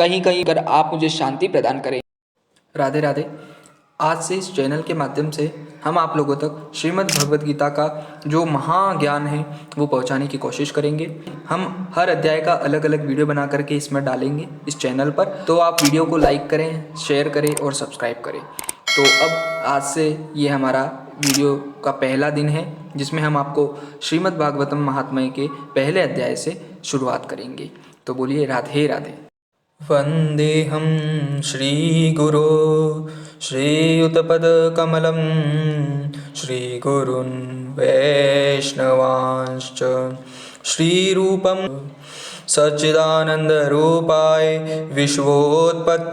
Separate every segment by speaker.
Speaker 1: कहीं कहीं कर आप मुझे शांति प्रदान करें। राधे राधे। आज से इस चैनल के माध्यम से हम आप लोगों तक श्रीमद् भगवद गीता का जो महाज्ञान है वो पहुंचाने की कोशिश करेंगे। हम हर अध्याय का अलग अलग वीडियो बना करके इसमें डालेंगे इस चैनल पर, तो आप वीडियो को लाइक करें, शेयर करें और सब्सक्राइब करें। तो अब आज से ये हमारा वीडियो का पहला दिन है जिसमें हम आपको श्रीमद् भागवतम महात्म्य के पहले अध्याय से शुरुआत करेंगे। तो बोलिए राधे राधे। वंदेहम श्रीगुरो श्रीयुतपदकमलं श्रीगुरुन् वैष्णवांश्च श्रीरूपं सच्चिदानन्दरूपाय विश्वोत्पत्त्यादिहेतवे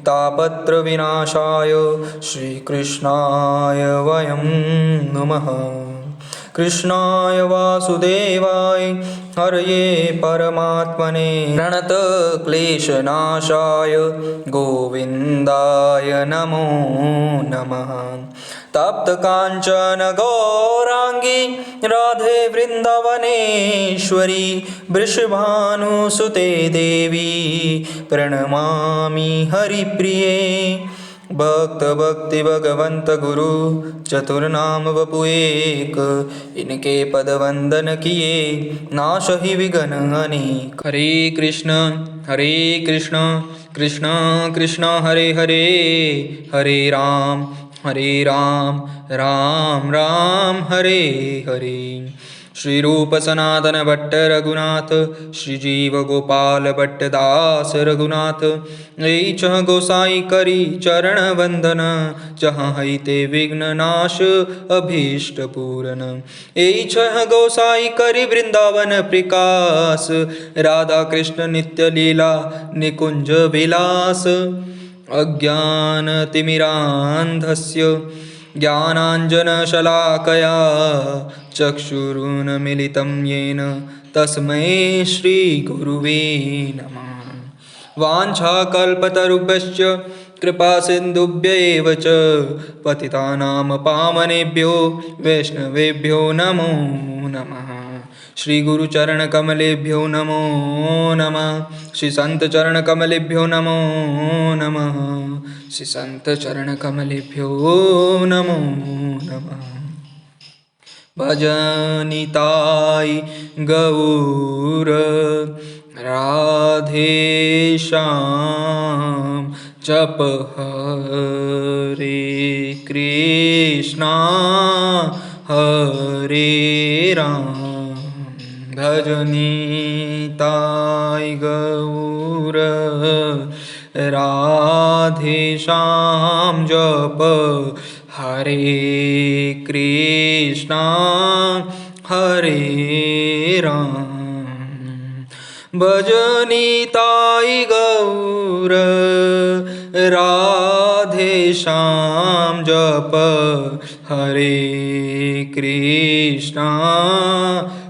Speaker 1: तापत्रविनाशाय श्रीकृष्णाय वयं नमः। कृष्णाय वासुदेवाय हरये परमात्मने प्रणतक्लेशनाशाय गोविन्दाय नमो नमः। तप्तकाञ्चन गौराङ्गी राधे वृन्दावनेश्वरी वृषभानुसुते देवी प्रणमामि हरिप्रिये। भक्त भक्ति भगवंत गुरु चतुर्नाम वपु एक, इनके पद वंदन किए नाश ही विघ्न अनेक। हरे कृष्ण कृष्ण कृष्ण हरे हरे, हरे राम राम राम हरे हरे। श्री रूप सनातन भट्ट रघुनाथ, श्री जीव गोपाल भट्ट दास रघुनाथ। ऐ चह गोसाई करी चरण वंदन, जहाँ हईते विघ्न नाश अभीष्ट पूरन। ऐ छह गोसाई करी वृंदावन प्रकाश, राधा कृष्ण नित्य लीला निकुंज विलास। अज्ञान तिमिरांधस्य ज्ञानांजनशलाकया चक्षुरुन्मीलितं येन तस्मै श्रीगुरुवे नमः। वाञ्छाकल्पतरुभ्यश्च कृपासिन्धुभ्यैव च पतितानां पावनेभ्यो वैष्णवेभ्यो नमो नमः। श्री गुरु चरण कमलेभ्यो नमो नमः। श्री संत चरण कमलेभ्यो नमो नमः। श्री संत चरण कमलेभ्यो नमो नमः। भजनिताय गौर राधे श्याम, जप हरे कृष्णा हरे राम। भजनिताय गौर राधे श्याम, जप हरे कृष्णा हरे राम। भजनिताय गौर राधे श्याम, जप हरे कृष्णा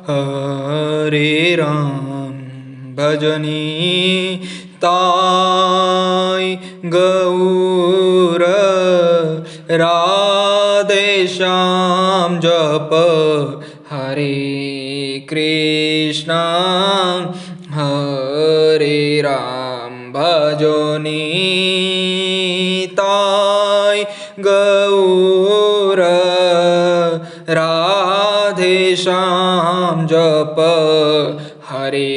Speaker 1: हरे राम। भजनिताय गौर राधे श्याम, जप हरे कृष्णा हरे राम। भजनिताय गौर राधे श्याम, जप हरे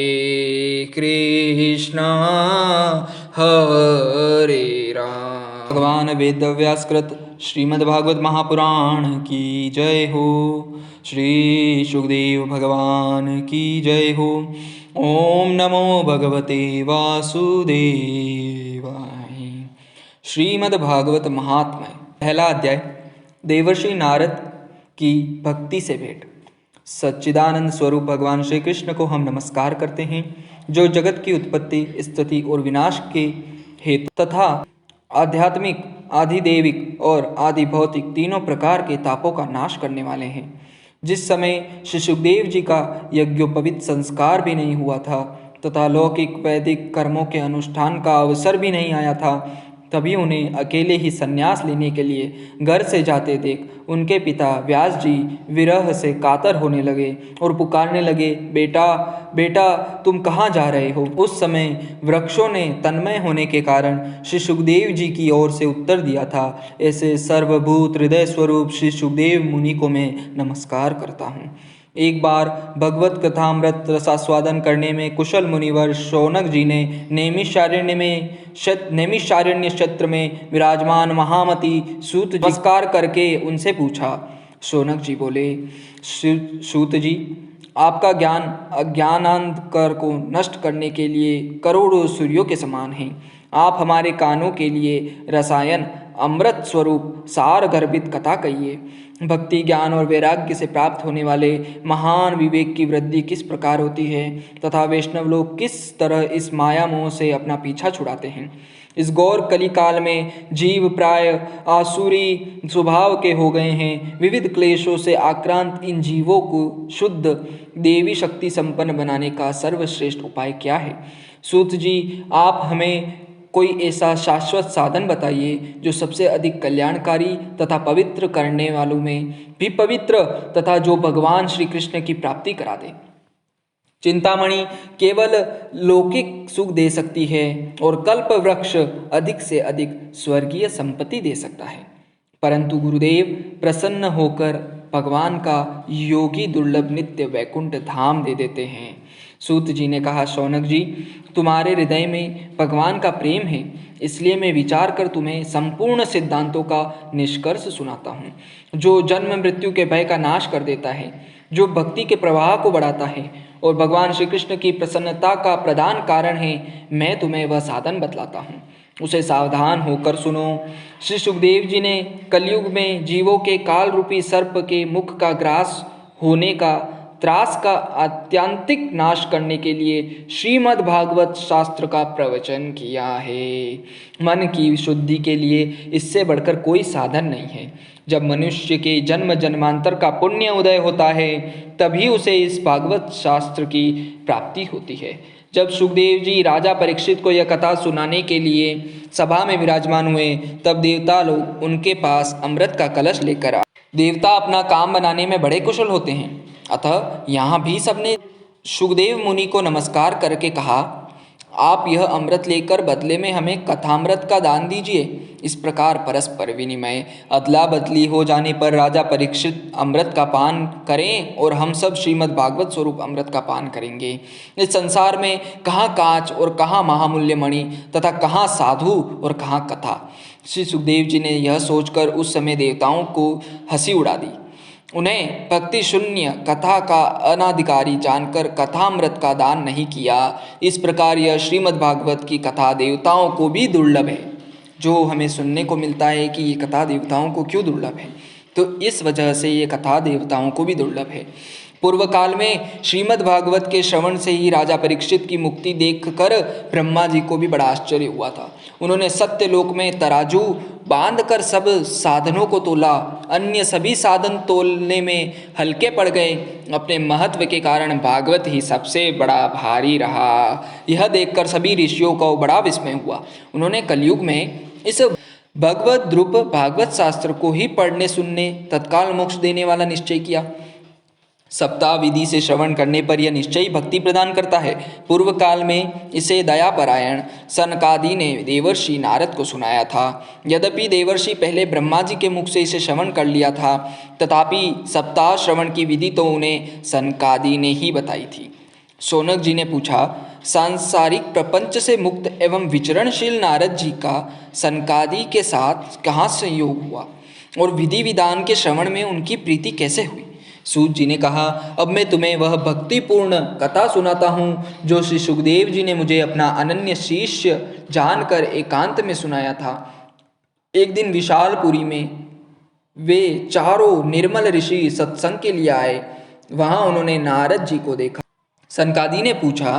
Speaker 1: कृष्णा हरे राम। भगवान वेदव्यासकृत श्रीमद्भागवत महापुराण की जय हो। श्री सुखदेव भगवान की जय हो। ओम नमो भगवते वासुदेवाय। श्रीमद्भागवत महात्म्य पहला अध्याय। देवर्षि नारद की भक्ति से भेंट। सच्चिदानंद स्वरूप भगवान श्री कृष्ण को हम नमस्कार करते हैं, जो जगत की उत्पत्ति, स्थिति और विनाश के हेतु तथा आध्यात्मिक, आधिदैविक और आदि भौतिक तीनों प्रकार के तापों का नाश करने वाले हैं। जिस समय श्री सुखदेव जी का यज्ञोपवीत संस्कार भी नहीं हुआ था तथा लौकिक वैदिक कर्मों के अनुष्ठान का अवसर भी नहीं आया था, तभी उन्हें अकेले ही संन्यास लेने के लिए घर से जाते देख उनके पिता व्यास जी विरह से कातर होने लगे और पुकारने लगे, बेटा बेटा तुम कहाँ जा रहे हो। उस समय वृक्षों ने तन्मय होने के कारण श्री सुखदेव जी की ओर से उत्तर दिया था, ऐसे सर्वभूत हृदय स्वरूप श्री सुखदेव मुनि को मैं नमस्कार करता हूँ। एक बार भगवत कथामृत रसास्वादन करने में कुशल मुनिवर शौनक जी ने नैमिषारण्य क्षेत्र में विराजमान महामती सूत जी नमस्कार करके उनसे पूछा। शौनक जी बोले, सूत जी, आपका ज्ञान अज्ञानांधकार को नष्ट करने के लिए करोड़ों सूर्यों के समान है। आप हमारे कानों के लिए रसायन अमृत स्वरूप सार गर्भित कथा कहिए। भक्ति ज्ञान और वैराग्य से प्राप्त होने वाले महान विवेक की वृद्धि किस प्रकार होती है तथा वैष्णव लोग किस तरह इस माया मोह से अपना पीछा छुड़ाते हैं। इस गौर कली काल में जीव प्राय आसुरी स्वभाव के हो गए हैं। विविध क्लेशों से आक्रांत इन जीवों को शुद्ध देवी शक्ति संपन्न बनाने का सर्वश्रेष्ठ उपाय क्या है। सूत जी, आप हमें कोई ऐसा शाश्वत साधन बताइए जो सबसे अधिक कल्याणकारी तथा पवित्र करने वालों में भी पवित्र तथा जो भगवान श्री कृष्ण की प्राप्ति करा दे। चिंतामणि केवल लौकिक सुख दे सकती है और कल्प वृक्ष अधिक से अधिक स्वर्गीय संपत्ति दे सकता है, परंतु गुरुदेव प्रसन्न होकर भगवान का योगी दुर्लभ नित्य वैकुंठ धाम दे देते हैं। सूत जी ने कहा, शौनक जी, तुम्हारे हृदय में भगवान का प्रेम है, इसलिए मैं विचार कर तुम्हें संपूर्ण सिद्धांतों का निष्कर्ष सुनाता हूँ, जो जन्म मृत्यु के भय का नाश कर देता है, जो भक्ति के प्रवाह को बढ़ाता है और भगवान श्री कृष्ण की प्रसन्नता का प्रधान कारण है। मैं तुम्हें वह साधन बतलाता हूँ, उसे सावधान होकर सुनो। श्री सुखदेव जी ने कलयुग में जीवों के काल रूपी सर्प के मुख का ग्रास होने का त्रास का आत्यंतिक नाश करने के लिए श्रीमद् भागवत शास्त्र का प्रवचन किया है। मन की शुद्धि के लिए इससे बढ़कर कोई साधन नहीं है। जब मनुष्य के जन्म जन्मांतर का पुण्य उदय होता है तभी उसे इस भागवत शास्त्र की प्राप्ति होती है। जब सुखदेव जी राजा परीक्षित को यह कथा सुनाने के लिए सभा में विराजमान हुए तब देवता लोग उनके पास अमृत का कलश लेकर आए। देवता अपना काम बनाने में बड़े कुशल होते हैं, अतः यहाँ भी सबने सुखदेव मुनि को नमस्कार करके कहा, आप यह अमृत लेकर बदले में हमें कथामृत का दान दीजिए। इस प्रकार परस्पर विनिमय अदला बदली हो जाने पर राजा परीक्षित अमृत का पान करें और हम सब श्रीमद् भागवत स्वरूप अमृत का पान करेंगे। इस संसार में कहाँ कांच और कहाँ महामूल्य मणि तथा कहाँ साधु और कहाँ कथा। श्री सुखदेव जी ने यह सोचकर उस समय देवताओं को हंसी उड़ा दी। उन्हें भक्ति शून्य कथा का अनाधिकारी जानकर कथामृत का दान नहीं किया। इस प्रकार यह श्रीमद् भागवत की कथा देवताओं को भी दुर्लभ है। जो हमें सुनने को मिलता है कि ये कथा देवताओं को क्यों दुर्लभ है, तो इस वजह से ये कथा देवताओं को भी दुर्लभ है। पूर्व काल में श्रीमद् भागवत के श्रवण से ही राजा परीक्षित की मुक्ति देखकर ब्रह्मा जी को भी बड़ा आश्चर्य हुआ था। उन्होंने सत्यलोक में तराजू बांधकर सब साधनों को तोला, अन्य सभी साधन तोलने में हल्के पड़ गए। अपने महत्व के कारण भागवत ही सबसे बड़ा भारी रहा। यह देखकर सभी ऋषियों को बड़ा विस्मय हुआ। उन्होंने कलयुग में इस भगवत द्रुप भागवत शास्त्र को ही पढ़ने सुनने तत्काल मोक्ष देने वाला निश्चय किया। सप्ताह विधि से श्रवण करने पर यह निश्चय भक्ति प्रदान करता है। पूर्व काल में इसे दयापरायण सनकादि ने देवर्षि नारद को सुनाया था। यद्यपि देवर्षि पहले ब्रह्मा जी के मुख से इसे श्रवण कर लिया था, तथापि सप्ताह श्रवण की विधि तो उन्हें सनकादि ने ही बताई थी। शौनक जी ने पूछा, सांसारिक प्रपंच से मुक्त एवं विचरणशील नारद जी का सनकादि के साथ कहाँ संयोग हुआ और विधि विधान के श्रवण में उनकी प्रीति कैसे हुई। सूत जी ने कहा, अब मैं तुम्हें वह भक्तिपूर्ण कथा सुनाता हूँ जो श्री सुखदेव जी ने मुझे अपना अनन्य शिष्य जानकर एकांत में सुनाया था। एक दिन विशालपुरी में वे चारों निर्मल ऋषि सत्संग के लिए आए। वहाँ उन्होंने नारद जी को देखा। सनकादि ने पूछा,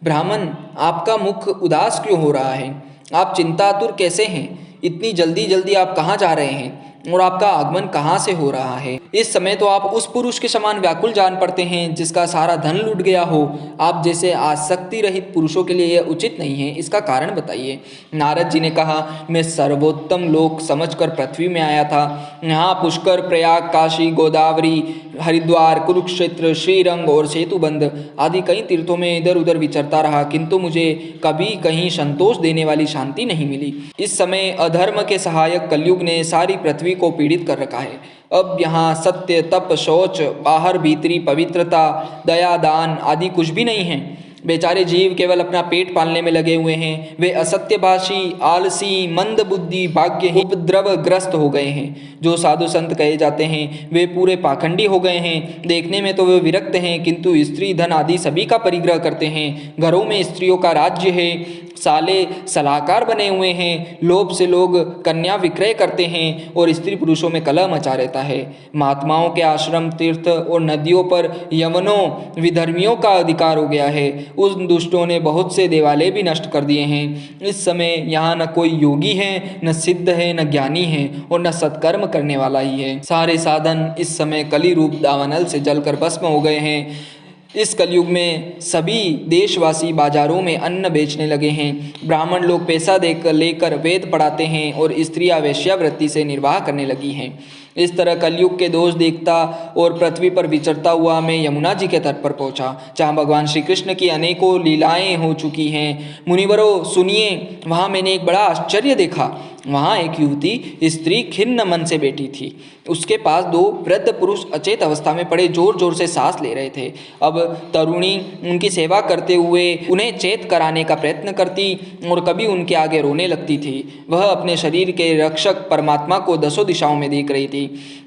Speaker 1: ब्राह्मण, आपका मुख उदास क्यों हो रहा है? आप चिंतातुर कैसे हैं? इतनी जल्दी जल्दी आप कहाँ जा रहे हैं? और आपका आगमन कहाँ से हो रहा है। इस समय तो आप उस पुरुष के समान व्याकुल जान पड़ते हैं जिसका सारा धन लूट गया हो। आप जैसे आसक्ति रहित पुरुषों के लिए यह उचित नहीं है, इसका कारण बताइए। नारद जी ने कहा, मैं सर्वोत्तम लोक समझकर पृथ्वी में आया था। यहाँ पुष्कर, प्रयाग, काशी, गोदावरी, हरिद्वार, कुरुक्षेत्र, श्रीरंग और सेतुबंध आदि कई तीर्थों में इधर उधर विचरता रहा, किंतु मुझे कभी कहीं संतोष देने वाली शांति नहीं मिली। इस समय अधर्म के सहायक कलयुग ने सारी पृथ्वी को पीड़ित कर रखा है। अब यहाँ सत्य, तप, शौच, बाहर भीतरी पवित्रता, दया, दान आदि कुछ भी नहीं है। बेचारे जीव केवल अपना पेट पालने में लगे हुए हैं। वे असत्यभाषी, आलसी, मंद बुद्धि, भाग्यहीन, उपद्रवग्रस्त हो गए हैं। जो साधु संत कहे जाते हैं वे पूरे पाखंडी हो गए हैं। देखने में तो वे विरक्त हैं, किंतु स्त्री धन आदि सभी का परिग्रह करते हैं। घरों में स्त्रियों का राज्य है। साले सलाहकार बने हुए हैं। लोभ से लोग कन्या विक्रय करते हैं और स्त्री पुरुषों में कलह मचा रहता है। महात्माओं के आश्रम, तीर्थ और नदियों पर यवनों, विधर्मियों का अधिकार हो गया है। उन दुष्टों ने बहुत से देवालय भी नष्ट कर दिए हैं। इस समय यहाँ न कोई योगी है, न सिद्ध है, न ज्ञानी है और न सत्कर्म करने वाला ही है। सारे साधन इस समय कली रूप दावानल से जलकर भस्म हो गए हैं। इस कलयुग में सभी देशवासी बाजारों में अन्न बेचने लगे हैं। ब्राह्मण लोग पैसा देकर लेकर वेद पढ़ाते हैं और स्त्रियां वेश्यावृत्ति से निर्वाह करने लगी हैं। इस तरह कलयुग के दोष देखता और पृथ्वी पर विचरता हुआ मैं यमुना जी के तट पर पहुंचा, जहां भगवान श्री कृष्ण की अनेकों लीलाएं हो चुकी हैं। मुनिवरों सुनिए, वहां मैंने एक बड़ा आश्चर्य देखा। वहां एक युवती स्त्री खिन्न मन से बैठी थी। उसके पास दो वृद्ध पुरुष अचेत अवस्था में पड़े जोर जोर से सांस ले रहे थे। अब तरुणी उनकी सेवा करते हुए उन्हें चेत कराने का प्रयत्न करती और कभी उनके आगे रोने लगती थी। वह अपने शरीर के रक्षक परमात्मा को दसों दिशाओं में देख रही थी।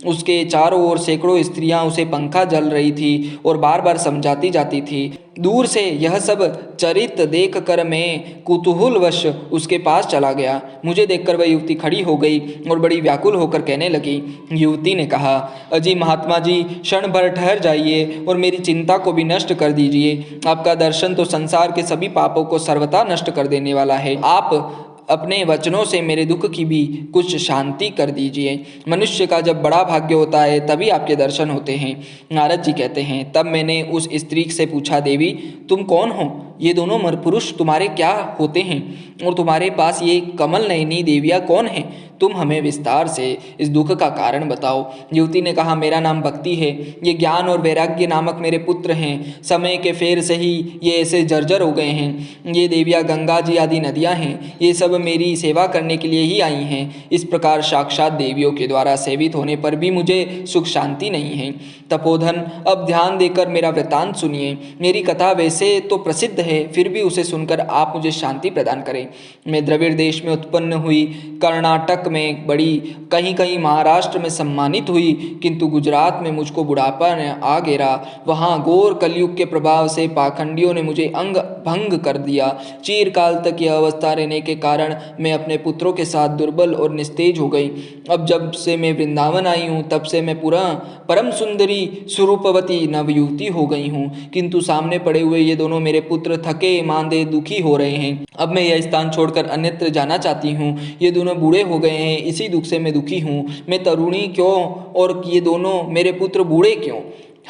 Speaker 1: उसके चारों ओर सैकड़ों स्त्रियां उसे पंखा जल रही थी और बार बार समझाती जाती थी। दूर से यह सब चरित देख कर मैं कुतूहलवश उसके पास चला गया। मुझे देखकर वह युवती खड़ी हो गई और बड़ी व्याकुल होकर कहने लगी। युवती ने कहा, अजी महात्मा जी, क्षण भर ठहर जाइए और मेरी चिंता को भी नष्ट कर दीजिए। आपका दर्शन तो संसार के सभी पापों को सर्वथा नष्ट कर देने वाला है। आप अपने वचनों से मेरे दुख की भी कुछ शांति कर दीजिए। मनुष्य का जब बड़ा भाग्य होता है तभी आपके दर्शन होते हैं। नारद जी कहते हैं, तब मैंने उस स्त्री से पूछा, देवी तुम कौन हो? ये दोनों मर पुरुष तुम्हारे क्या होते हैं और तुम्हारे पास ये कमल नयनी देवियाँ कौन हैं? तुम हमें विस्तार से इस दुख का कारण बताओ। युवती ने कहा, मेरा नाम भक्ति है। ये ज्ञान और वैराग्य नामक मेरे पुत्र हैं। समय के फेर से ही ये ऐसे जर्जर हो गए हैं। ये देवियाँ गंगा जी आदि नदियाँ हैं। ये सब मेरी सेवा करने के लिए ही आई हैं। इस प्रकार साक्षात देवियों के द्वारा सेवित होने पर भी मुझे सुख शांति नहीं है। तपोधन, अब ध्यान देकर मेरा वृतांत सुनिए। मेरी कथा वैसे तो प्रसिद्ध है, फिर भी उसे सुनकर आप मुझे शांति प्रदान करें। मैं द्रविड़ देश में उत्पन्न हुई, कर्नाटक में बड़ी, कहीं कहीं महाराष्ट्र में सम्मानित हुई, किंतु गुजरात में मुझको बुढ़ापा ने आ घेरा। वहाँ घोर कलयुग के प्रभाव से पाखंडियों ने मुझे अंग भंग कर दिया। चिरकाल तक यह अवस्था रहने के कारण मैं अपने पुत्रों के साथ दुर्बल और निस्तेज हो गई। अब जब से मैं वृंदावन आई हूँ तब से मैं पूरा परम सुंदरी स्वरूपवती नवयुवती हो गई हूँ, किंतु सामने पड़े हुए ये दोनों मेरे पुत्र थके मांदे दुखी हो रहे हैं। अब मैं यह स्थान छोड़कर अन्यत्र जाना चाहती हूँ। ये दोनों बूढ़े हो गए हैं, इसी दुख से मैं दुखी हूँ। मैं तरुणी क्यों और ये दोनों मेरे पुत्र बूढ़े क्यों?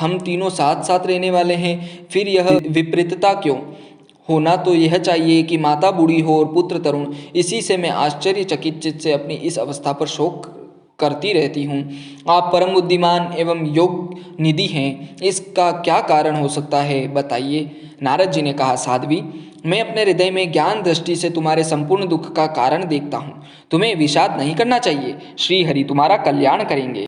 Speaker 1: हम तीनों साथ साथ रहने वाले हैं, फिर यह विपरीतता क्यों? होना तो यह चाहिए कि माता बूढ़ी हो और पुत्र तरुण। इसी से मैं आश्चर्यचकित चित्त से अपनी इस अवस्था पर शोक करती रहती हूँ। आप परम बुद्धिमान एवं योग निधि हैं, इसका क्या कारण हो सकता है, बताइए। नारद जी ने कहा, साध्वी, मैं अपने हृदय में ज्ञान दृष्टि से तुम्हारे संपूर्ण दुख का कारण देखता हूँ। तुम्हें विषाद नहीं करना चाहिए। श्री हरि तुम्हारा कल्याण करेंगे।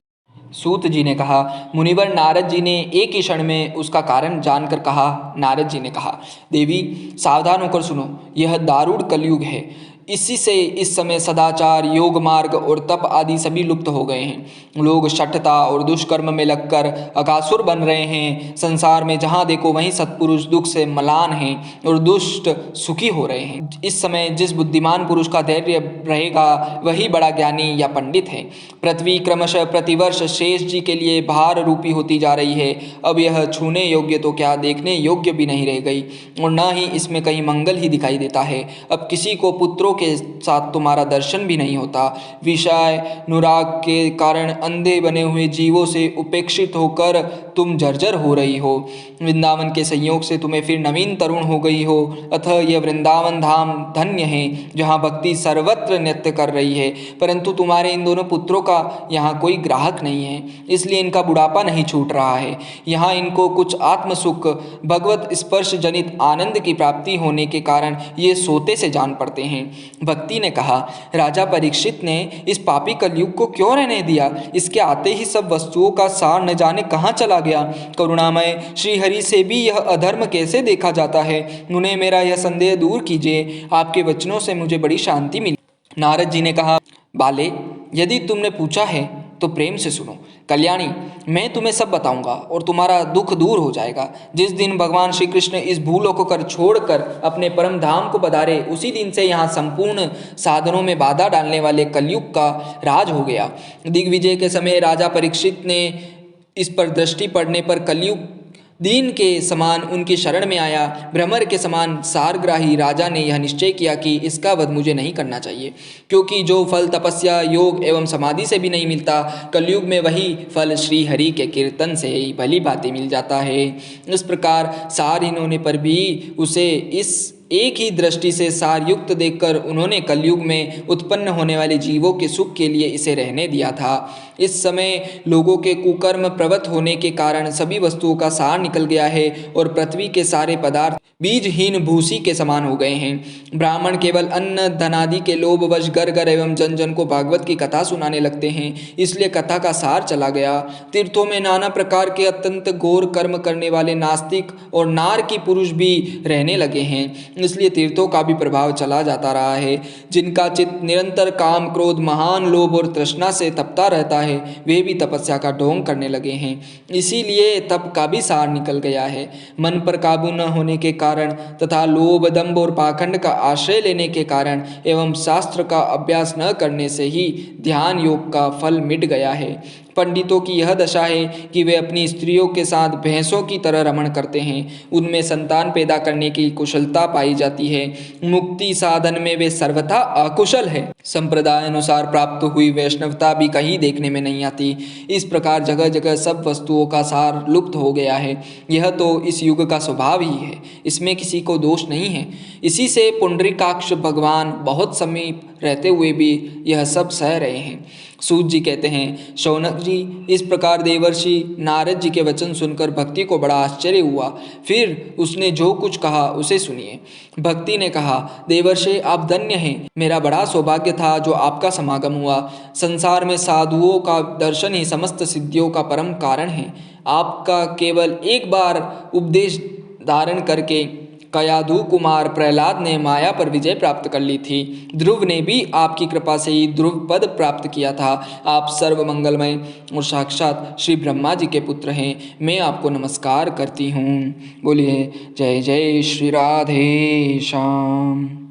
Speaker 1: सूत जी ने कहा, मुनिवर, नारद जी ने एक ही क्षण में उसका कारण जानकर कहा। नारद जी ने कहा, देवी सावधान होकर सुनो, यह दारुण कलयुग है। इसी से इस समय सदाचार, योग मार्ग और तप आदि सभी लुप्त हो गए हैं। लोग शठता और दुष्कर्म में लगकर अगासुर बन रहे हैं। संसार में जहाँ देखो वहीं सत्पुरुष दुख से मलान हैं और दुष्ट सुखी हो रहे हैं। इस समय जिस बुद्धिमान पुरुष का धैर्य रहेगा वही बड़ा ज्ञानी या पंडित है। पृथ्वी क्रमशः प्रतिवर्ष शेष जी के लिए भार रूपी होती जा रही है। अब यह छूने योग्य तो क्या, देखने योग्य भी नहीं रह गई और न ही इसमें कहीं मंगल ही दिखाई देता है। अब किसी को पुत्रों के साथ तुम्हारा दर्शन भी नहीं होता। विषय अनुराग के कारण अंधे बने हुए जीवों से उपेक्षित होकर तुम जर्जर हो रही हो। वृंदावन के संयोग से तुम्हें फिर नवीन तरुण हो गई हो। अतः यह वृंदावन धाम धन्य है, जहाँ भक्ति सर्वत्र नृत्य कर रही है। परंतु तुम्हारे इन दोनों पुत्रों का यहाँ कोई ग्राहक नहीं है, इसलिए इनका बुढ़ापा नहीं छूट रहा है। यहाँ इनको कुछ आत्मसुख भगवत स्पर्श जनित आनंद की प्राप्ति होने के कारण ये सोते से जान पड़ते हैं। भक्ति ने कहा, राजा परीक्षित ने इस पापी कलयुग को क्यों रहने दिया? इसके आते ही सब वस्तुओं का सार न जाने कहाँ चला गया। करुणामय श्रीहरि से भी यह अधर्म कैसे देखा जाता है? उन्हें मेरा यह संदेह दूर कीजिए। आपके वचनों से मुझे बड़ी शांति मिली। नारद जी ने कहा, बाले, यदि तुमने पूछा है तो प्रेम से सुनो। कल्याणी, मैं तुम्हें सब बताऊंगा और तुम्हारा दुख दूर हो जाएगा। जिस दिन भगवान श्री कृष्ण इस भूलोक को छोड़कर अपने परम धाम को पधारे, उसी दिन से यहाँ संपूर्ण साधनों में बाधा डालने वाले कलयुग का राज हो गया। दिग्विजय के समय राजा परीक्षित ने इस पर दृष्टि पड़ने पर कलयुग दीन के समान उनकी शरण में आया। भ्रमर के समान सारग्राही राजा ने यह निश्चय किया कि इसका वध मुझे नहीं करना चाहिए, क्योंकि जो फल तपस्या, योग एवं समाधि से भी नहीं मिलता, कलयुग में वही फल श्री हरि के कीर्तन से ही भली भांति मिल जाता है। इस प्रकार सारहीन होने पर भी उसे इस एक ही दृष्टि से सारयुक्त देखकर उन्होंने कलयुग में उत्पन्न होने वाले जीवों के सुख के लिए इसे रहने दिया था। इस समय लोगों के कुकर्म प्रवृत्त होने के कारण सभी वस्तुओं का सार निकल गया है और पृथ्वी के सारे पदार्थ बीजहीन भूसी के समान हो गए हैं। ब्राह्मण केवल अन्न धनादि के लोभवश घर घर एवं जन जन को भागवत की कथा सुनाने लगते हैं, इसलिए कथा का सार चला गया। तीर्थों में नाना प्रकार के अत्यंत घोर कर्म करने वाले नास्तिक और नार की पुरुष भी रहने लगे हैं, इसलिए तीर्थों का भी प्रभाव चला जाता रहा है। जिनका चित्त निरंतर काम, क्रोध, महान लोभ और तृष्णा से तपता रहता है, वे भी तपस्या का ढोंग करने लगे हैं, इसीलिए तप का भी सार निकल गया है। मन पर काबू न होने के कारण तथा लोभ, दंभ और पाखंड का आश्रय लेने के कारण एवं शास्त्र का अभ्यास न करने से ही ध्यान योग का फल मिट गया है। पंडितों की यह दशा है कि वे अपनी स्त्रियों के साथ भैंसों की तरह रमण करते हैं, उनमें संतान पैदा करने की कुशलता पाई जाती है। मुक्ति साधन में वे सर्वथा अकुशल है। संप्रदाय अनुसार प्राप्त हुई वैष्णवता भी कहीं देखने में नहीं आती। इस प्रकार जगह जगह सब वस्तुओं का सार लुप्त हो गया है। यह तो इस युग का स्वभाव ही है, इसमें किसी को दोष नहीं है। इसी से पुंडरीकाक्ष भगवान बहुत समीप रहते हुए भी यह सब सह रहे हैं। सूत जी कहते हैं, शौनक जी, इस प्रकार देवर्षि नारद जी के वचन सुनकर भक्ति को बड़ा आश्चर्य हुआ। फिर उसने जो कुछ कहा उसे सुनिए। भक्ति ने कहा, देवर्षि, आप धन्य हैं। मेरा बड़ा सौभाग्य था जो आपका समागम हुआ। संसार में साधुओं का दर्शन ही समस्त सिद्धियों का परम कारण है। आपका केवल एक बार उपदेश धारण करके कयाधु कुमार प्रहलाद ने माया पर विजय प्राप्त कर ली थी। ध्रुव ने भी आपकी कृपा से ही ध्रुव पद प्राप्त किया था। आप सर्व मंगलमय और साक्षात श्री ब्रह्मा जी के पुत्र हैं। मैं आपको नमस्कार करती हूँ। बोलिए जय जय श्री राधे श्याम।